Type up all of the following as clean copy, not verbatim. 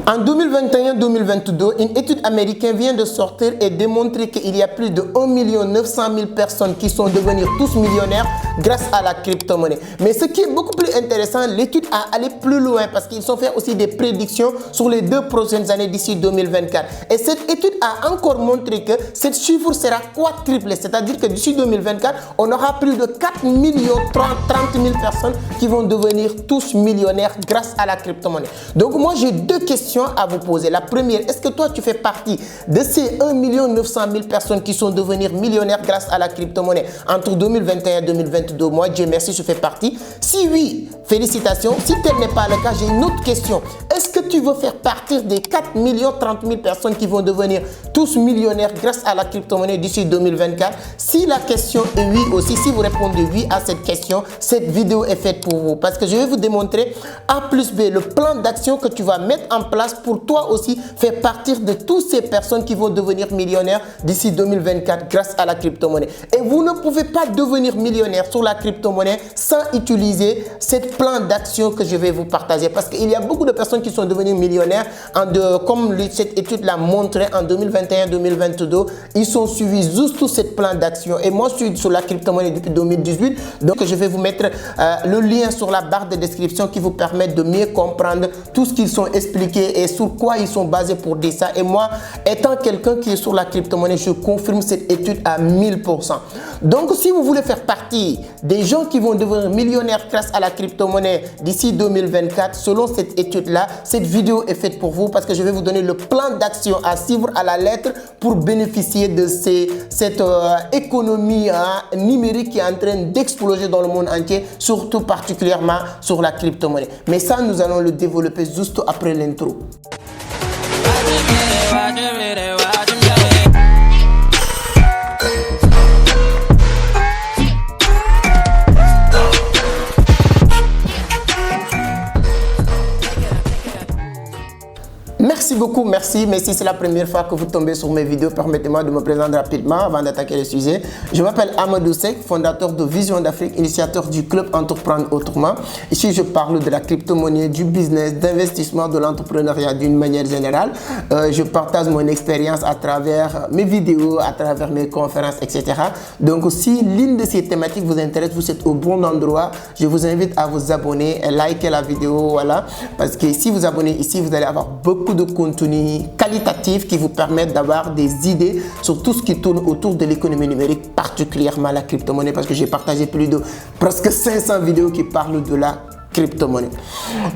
En 2021-2022, une étude américaine vient de sortir et démontrer qu'il y a plus de 1 900 000 personnes qui sont devenues tous millionnaires grâce à la crypto-monnaie. Mais ce qui est beaucoup plus intéressant, l'étude a allé plus loin parce qu'ils ont fait aussi des prédictions sur les 2 prochaines années d'ici 2024. Et cette étude a encore montré que ce chiffre sera quadruplé, c'est-à-dire que d'ici 2024, on aura plus de 4 30 000 personnes qui vont devenir tous millionnaires grâce à la crypto-monnaie. Donc moi, j'ai 2 questions à vous poser. La première, est-ce que toi tu fais partie de ces 1 900 000 personnes qui sont devenues millionnaires grâce à la crypto-monnaie entre 2021 et 2022? Moi, Dieu merci, je fais partie. Si oui, félicitations. Si tel n'est pas le cas, j'ai une autre question. Est-ce que tu veux faire partie des 4 30 000 personnes qui vont devenir tous millionnaires grâce à la crypto-monnaie d'ici 2024? Si la question est oui aussi, si vous répondez oui à cette question, cette vidéo est faite pour vous parce que je vais vous démontrer A plus B, le plan d'action que tu vas mettre en place pour toi aussi faire partie de toutes ces personnes qui vont devenir millionnaires d'ici 2024 grâce à la crypto-monnaie. Et vous ne pouvez pas devenir millionnaire sur la crypto-monnaie sans utiliser ce plan d'action que je vais vous partager parce qu'il y a beaucoup de personnes qui sont devenues millionnaires comme cette étude l'a montré en 2021-2022. Ils sont suivis juste tout ce plan d'action. Et moi, je suis sur la crypto-monnaie depuis 2018. Donc, je vais vous mettre le lien sur la barre de description qui vous permet de mieux comprendre tout ce qu'ils sont expliqués et sur quoi ils sont basés pour dire ça. Et moi, étant quelqu'un qui est sur la crypto-monnaie, je confirme cette étude à 1000%. Donc, si vous voulez faire partie des gens qui vont devenir millionnaires grâce à la crypto-monnaie d'ici 2024, selon cette étude-là, cette vidéo est faite pour vous parce que je vais vous donner le plan d'action à suivre à la lettre pour bénéficier de cette économie numérique qui est en train d'exploser dans le monde entier, surtout particulièrement sur la crypto-monnaie. Mais ça, nous allons le développer juste après l'intro. Merci beaucoup, merci. Mais si c'est la première fois que vous tombez sur mes vidéos, permettez-moi de me présenter rapidement avant d'attaquer le sujet. Je m'appelle Amadou Seck, fondateur de Vision d'Afrique, initiateur du club Entreprendre Autrement. Ici, je parle de la crypto-monnaie, du business, d'investissement, de l'entrepreneuriat d'une manière générale. Je partage mon expérience à travers mes vidéos, à travers mes conférences, etc. Donc, si l'une de ces thématiques vous intéresse, vous êtes au bon endroit. Je vous invite à vous abonner et liker la vidéo, voilà. Parce que si vous abonnez ici, vous allez avoir beaucoup de contenu qualitatif qui vous permettent d'avoir des idées sur tout ce qui tourne autour de l'économie numérique, particulièrement la crypto-monnaie, parce que j'ai partagé plus de presque 500 vidéos qui parlent de la crypto-monnaie.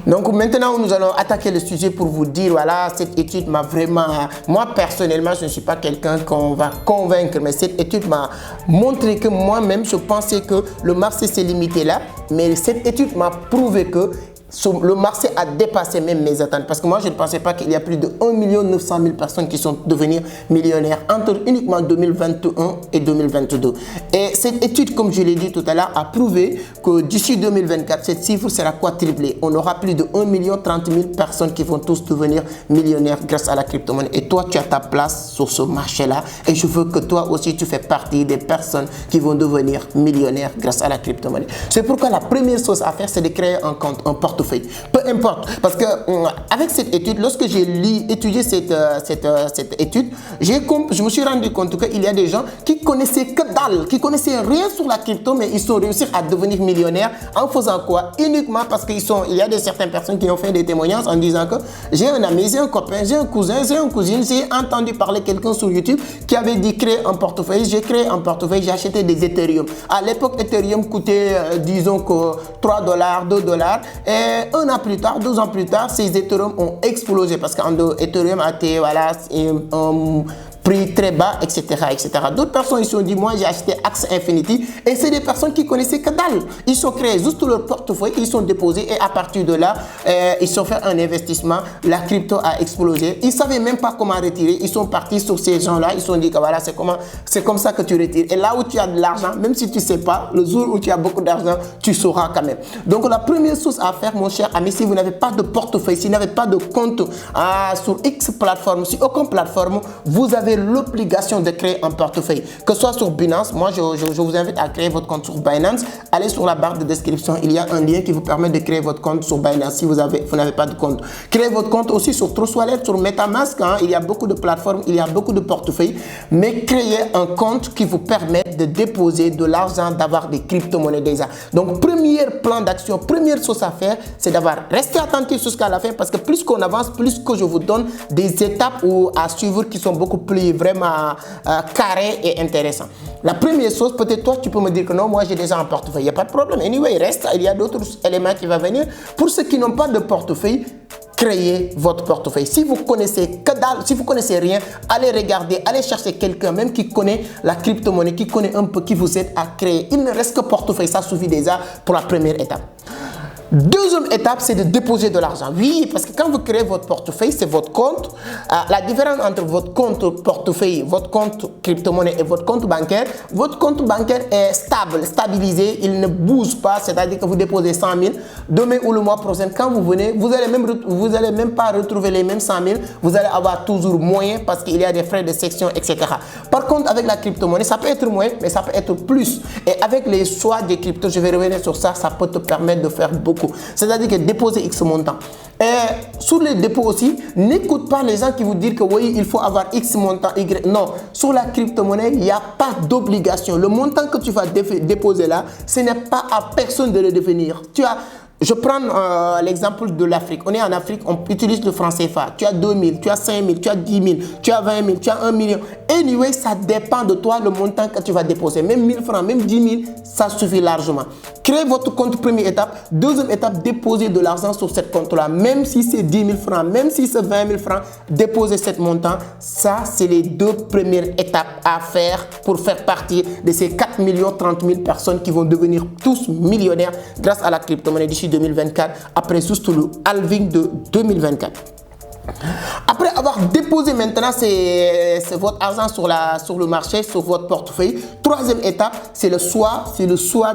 Donc maintenant, nous allons attaquer le sujet pour vous dire, voilà, cette étude m'a vraiment... Moi, personnellement, je ne suis pas quelqu'un qu'on va convaincre, mais cette étude m'a montré que moi-même, je pensais que le marché s'est limité là, mais cette étude m'a prouvé que le marché a dépassé même mes attentes parce que moi je ne pensais pas qu'il y a plus de 1 900 000 personnes qui sont devenues millionnaires entre uniquement 2021 et 2022. Et cette étude, comme je l'ai dit tout à l'heure, a prouvé que d'ici 2024, cette chiffre sera quadruplée. On aura plus de 1 30 000 personnes qui vont tous devenir millionnaires grâce à la crypto-monnaie. Et toi, tu as ta place sur ce marché-là et je veux que toi aussi, tu fais partie des personnes qui vont devenir millionnaires grâce à la crypto-monnaie. C'est pourquoi la première chose à faire, c'est de créer un compte, un portefeuille. Peu importe, parce que avec cette étude, lorsque j'ai étudié cette étude, je me suis rendu compte qu'il y a des gens qui connaissaient que dalle, qui connaissaient rien sur la crypto, mais ils ont réussi à devenir millionnaires en faisant quoi? Uniquement parce qu'il y a certaines personnes qui ont fait des témoignages en disant que j'ai un ami, j'ai un copain, j'ai un cousin, j'ai une cousine, j'ai entendu parler quelqu'un sur YouTube qui avait dit créer un portefeuille. J'ai créé un portefeuille, j'ai acheté des Ethereum. À l'époque, Ethereum coûtait, disons que 3 $, 2 $. Et 1 an plus tard, 2 ans plus tard, ces Ethereum ont explosé parce qu'Ethereum a été, voilà, prix très bas, etc. D'autres personnes, ils se sont dit, moi j'ai acheté Axie Infinity et c'est des personnes qui connaissaient que dalle. Ils ont créé juste leur portefeuille, ils sont déposés et à partir de là, ils ont fait un investissement. La crypto a explosé. Ils ne savaient même pas comment retirer. Ils sont partis sur ces gens-là. Ils se sont dit que voilà, c'est comme ça que tu retires. Et là où tu as de l'argent, même si tu ne sais pas, le jour où tu as beaucoup d'argent, tu sauras quand même. Donc la première chose à faire, mon cher ami, si vous n'avez pas de portefeuille, si vous n'avez pas de compte sur X plateforme, sur aucune plateforme, vous avez avez l'obligation de créer un portefeuille. Que ce soit sur Binance, moi je vous invite à créer votre compte sur Binance. Allez sur la barre de description, il y a un lien qui vous permet de créer votre compte sur Binance si vous n'avez pas de compte. Créez votre compte aussi sur Trust Wallet, sur MetaMask, hein. Il y a beaucoup de plateformes, il y a beaucoup de portefeuilles. Mais créez un compte qui vous permet de déposer de l'argent, d'avoir des crypto-monnaies déjà. Donc, premier plan d'action, première chose à faire, c'est d'avoir resté attentif jusqu'à la fin parce que plus qu'on avance, plus que je vous donne des étapes à suivre qui sont beaucoup plus vraiment carrées et intéressantes. La première chose, peut-être toi, tu peux me dire que non, moi j'ai déjà un portefeuille. Il n'y a pas de problème. Anyway, il y a d'autres éléments qui vont venir. Pour ceux qui n'ont pas de portefeuille, créez votre portefeuille. Si vous connaissez que dalle, si vous connaissez rien, allez regarder, allez chercher quelqu'un même qui connaît la crypto-monnaie, qui connaît un peu, qui vous aide à créer. Il ne reste que portefeuille, ça suffit déjà pour la première étape. Deuxième étape, c'est de déposer de l'argent. Oui, parce que quand vous créez votre portefeuille, c'est votre compte. La différence entre votre compte portefeuille, votre compte crypto-monnaie et votre compte bancaire est stable, stabilisé, il ne bouge pas, c'est-à-dire que vous déposez 100 000, demain ou le mois prochain, quand vous venez, vous allez même pas retrouver les mêmes 100 000, vous allez avoir toujours moins parce qu'il y a des frais de section, etc. Par contre, avec la crypto-monnaie, ça peut être moins, mais ça peut être plus. Et avec les choix des cryptos, je vais revenir sur ça, ça peut te permettre de faire beaucoup. C'est-à-dire que déposer X montant. Et sur les dépôts aussi, n'écoute pas les gens qui vous disent que oui, il faut avoir X montant, Y. Non, sur la crypto-monnaie, il n'y a pas d'obligation. Le montant que tu vas déposer là, ce n'est pas à personne de le devenir. Je prends l'exemple de l'Afrique. On est en Afrique, on utilise le franc CFA. Tu as 2 000, tu as 5 000, tu as 10 000, tu as 20 000, tu as 1 million. Anyway, ça dépend de toi le montant que tu vas déposer. Même 1000 francs, même 10 000, ça suffit largement. Créez votre compte, première étape. Deuxième étape, déposez de l'argent sur ce compte-là. Même si c'est 10 000 francs, même si c'est 20 000 francs, déposez ce montant. Ça, c'est les deux premières étapes à faire pour faire partie de ces 4 30 000 personnes qui vont devenir tous millionnaires grâce à la crypto-monnaie d'ici 2024, après surtout le halving de 2024. Après avoir déposé maintenant votre argent sur le marché, sur votre portefeuille, troisième étape, c'est le choix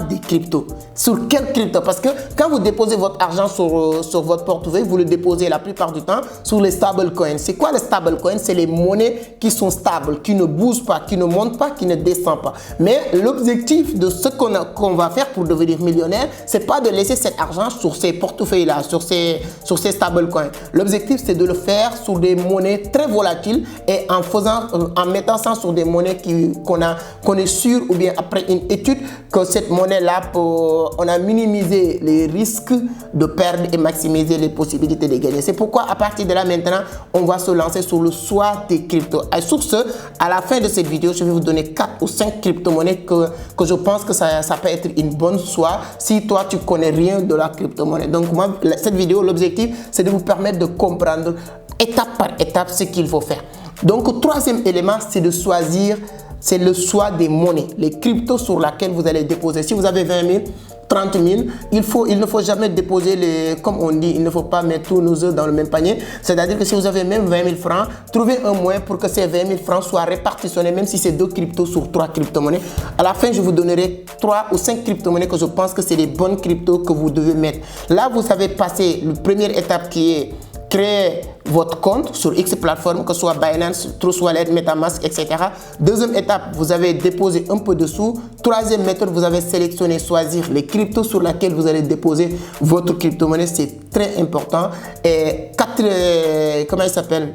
des cryptos. Sur quel crypto? Parce que quand vous déposez votre argent sur votre portefeuille, vous le déposez la plupart du temps sur les stablecoins. C'est quoi les stablecoins? C'est les monnaies qui sont stables, qui ne bougent pas, qui ne montent pas, qui ne descendent pas. Mais l'objectif de ce qu'on va faire pour devenir millionnaire, c'est pas de laisser cet argent sur ces portefeuilles-là, sur ces stablecoins. L'objectif, c'est de le faire sur des monnaies très volatiles et en mettant ça sur des monnaies qu'on est sûr, ou bien après une étude, que cette monnaie-là, on a minimisé les risques de perdre et maximiser les possibilités de gagner. C'est pourquoi à partir de là maintenant, on va se lancer sur le choix des cryptos. Et sur ce, à la fin de cette vidéo, je vais vous donner 4 ou 5 crypto-monnaies que je pense que ça peut être une bonne choix si toi tu connais rien de la crypto-monnaie. Donc moi, cette vidéo, l'objectif, c'est de vous permettre de comprendre étape par étape ce qu'il faut faire. Donc, troisième élément, c'est de choisir, c'est le choix des monnaies, les cryptos sur lesquels vous allez déposer. Si vous avez 20 000, 30 000, il ne faut jamais déposer comme on dit, il ne faut pas mettre tous nos œufs dans le même panier. C'est-à-dire que si vous avez même 20 000 francs, trouvez un moyen pour que ces 20 000 francs soient répartitionnés, même si c'est 2 cryptos sur 3 crypto-monnaies. À la fin, je vous donnerai 3 ou 5 crypto-monnaies que je pense que c'est les bonnes cryptos que vous devez mettre. Là, vous avez passé la première étape qui est créer votre compte sur X plateforme, que ce soit Binance, Trust Wallet, MetaMask, etc. Deuxième étape, vous avez déposé un peu de sous. Troisième méthode, vous avez sélectionné, choisir les cryptos sur lesquels vous allez déposer votre crypto-monnaie. C'est très important. Et quatrième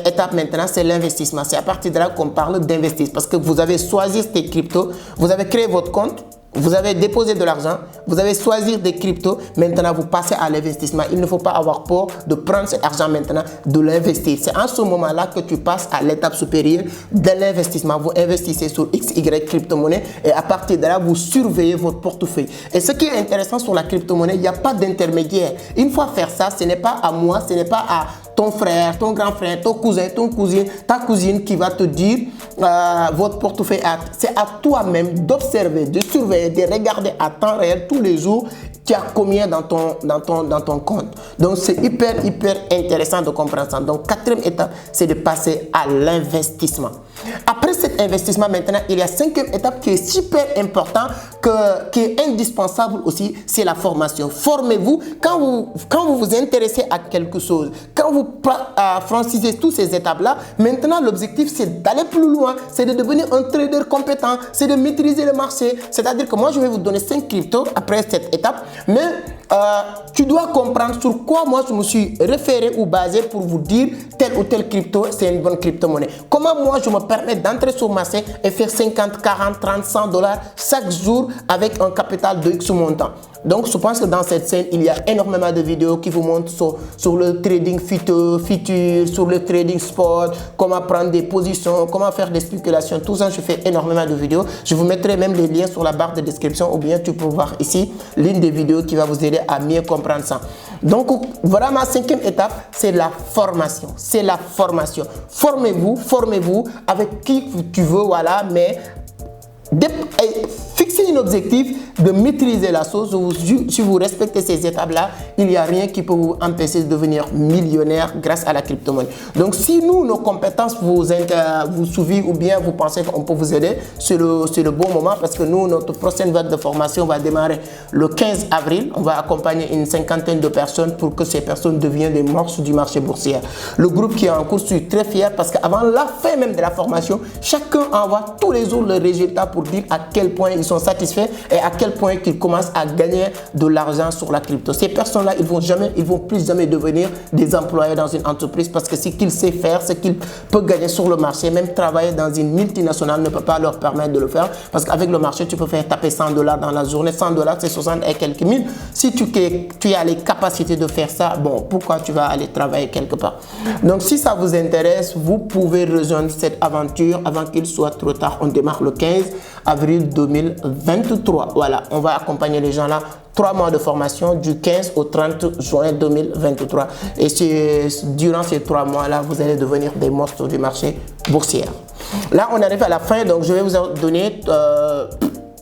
étape maintenant, c'est l'investissement. C'est à partir de là qu'on parle d'investissement. Parce que vous avez choisi ces cryptos, vous avez créé votre compte, vous avez déposé de l'argent, vous avez choisi des cryptos, maintenant vous passez à l'investissement. Il ne faut pas avoir peur de prendre cet argent maintenant, de l'investir. C'est en ce moment-là que tu passes à l'étape supérieure de l'investissement. Vous investissez sur XY crypto-monnaie et à partir de là, vous surveillez votre portefeuille. Et ce qui est intéressant sur la crypto-monnaie, il n'y a pas d'intermédiaire. Une fois faire ça, ce n'est pas à moi, ce n'est pas à ton frère, ton grand frère, ton cousin, ton cousine, ta cousine qui va te dire votre portefeuille. C'est à toi-même d'observer, de surveiller, de regarder à temps réel tous les jours tu as combien dans ton compte. Donc c'est hyper intéressant de comprendre ça. Donc quatrième étape, c'est de passer à l'investissement. Après cet investissement maintenant, il y a cinquième étape qui est super important, qui est indispensable aussi, c'est la formation. Formez-vous quand vous vous intéressez à quelque chose, quand vous franchissez toutes ces étapes-là, maintenant l'objectif c'est d'aller plus loin, c'est de devenir un trader compétent, c'est de maîtriser le marché. C'est-à-dire que moi je vais vous donner 5 cryptos après cette étape, mais tu dois comprendre sur quoi moi je me suis référé ou basé pour vous dire telle ou telle crypto c'est une bonne crypto-monnaie. Comment moi je me permets d'entrer sur le marché et faire 50, 40, 30, 100 dollars chaque jour avec un capital de X montant. Donc je pense que dans cette scène il y a énormément de vidéos qui vous montrent sur le trading futur, sur le trading spot, comment prendre des positions, comment faire des spéculations, tout ça je fais énormément de vidéos. Je vous mettrai même les liens sur la barre de description ou bien tu peux voir ici l'une des vidéos qui va vous aider à mieux comprendre ça. Donc voilà ma 5e étape, c'est la formation. C'est la formation. Formez-vous avec qui tu veux, voilà, mais fixez un objectif de maîtriser la chose. Si vous respectez ces étapes-là, il n'y a rien qui peut vous empêcher de devenir millionnaire grâce à la crypto-monnaie. Donc, si nos compétences vous suivent ou bien vous pensez qu'on peut vous aider, c'est le bon moment parce que notre prochaine vague de formation va démarrer le 15 avril. On va accompagner une 50aine de personnes pour que ces personnes deviennent des monstres du marché boursier. Le groupe qui est en cours, je suis très fier parce qu'avant la fin même de la formation, chacun envoie tous les jours le résultat pour dire à quel point ils sont satisfaits et à quel point ils commencent à gagner de l'argent sur la crypto. Ces personnes-là, ils vont plus jamais devenir des employés dans une entreprise parce que ce qu'ils savent faire, ce qu'ils peuvent gagner sur le marché, même travailler dans une multinationale ne peut pas leur permettre de le faire parce qu'avec le marché, tu peux faire taper 100 dollars dans la journée. 100 dollars, c'est 60 et quelques mille. Si tu as les capacités de faire ça, bon, pourquoi tu vas aller travailler quelque part? Donc, si ça vous intéresse, vous pouvez rejoindre cette aventure avant qu'il soit trop tard. On démarre le 15 avril 2023. Voilà, on va accompagner les gens là. 3 mois de formation du 15 au 30 juin 2023. Et durant ces 3 mois-là, vous allez devenir des monstres du marché boursier. Là, on arrive à la fin, donc je vais vous donner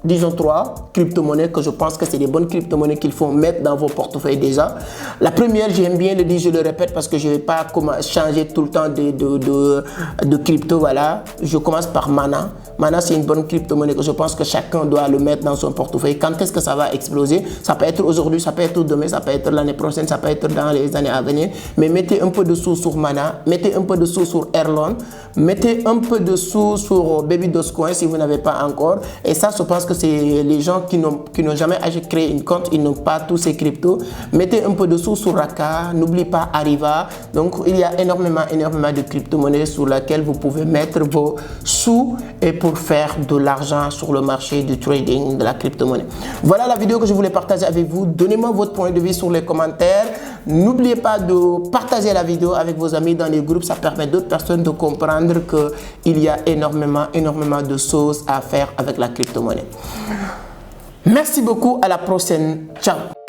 disons 3 crypto-monnaies que je pense que c'est des bonnes crypto-monnaies qu'il faut mettre dans vos portefeuilles déjà. La première, j'aime bien le dire, je le répète parce que je ne vais pas changer tout le temps de crypto. Voilà, je commence par Mana. Mana, c'est une bonne crypto-monnaie que je pense que chacun doit le mettre dans son portefeuille. Quand est-ce que ça va exploser? Ça peut être aujourd'hui, ça peut être demain, ça peut être l'année prochaine, ça peut être dans les années à venir. Mais mettez un peu de sous sur Mana, mettez un peu de sous sur Erlon, mettez un peu de sous sur Baby Dogecoin si vous n'avez pas encore. Et ça, je pense que c'est les gens qui n'ont jamais créé une compte, ils n'ont pas tous ces cryptos. Mettez un peu de sous sur Raka, n'oubliez pas Arriva. Donc, il y a énormément de crypto-monnaies sur lesquelles vous pouvez mettre vos sous et pour faire de l'argent sur le marché du trading de la crypto-monnaie. Voilà la vidéo que je voulais partager avec vous. Donnez-moi votre point de vue sur les commentaires. N'oubliez pas de partager la vidéo avec vos amis dans les groupes. Ça permet d'autres personnes de comprendre qu'il y a énormément de choses à faire avec la crypto-monnaie. Merci beaucoup. À la prochaine. Ciao.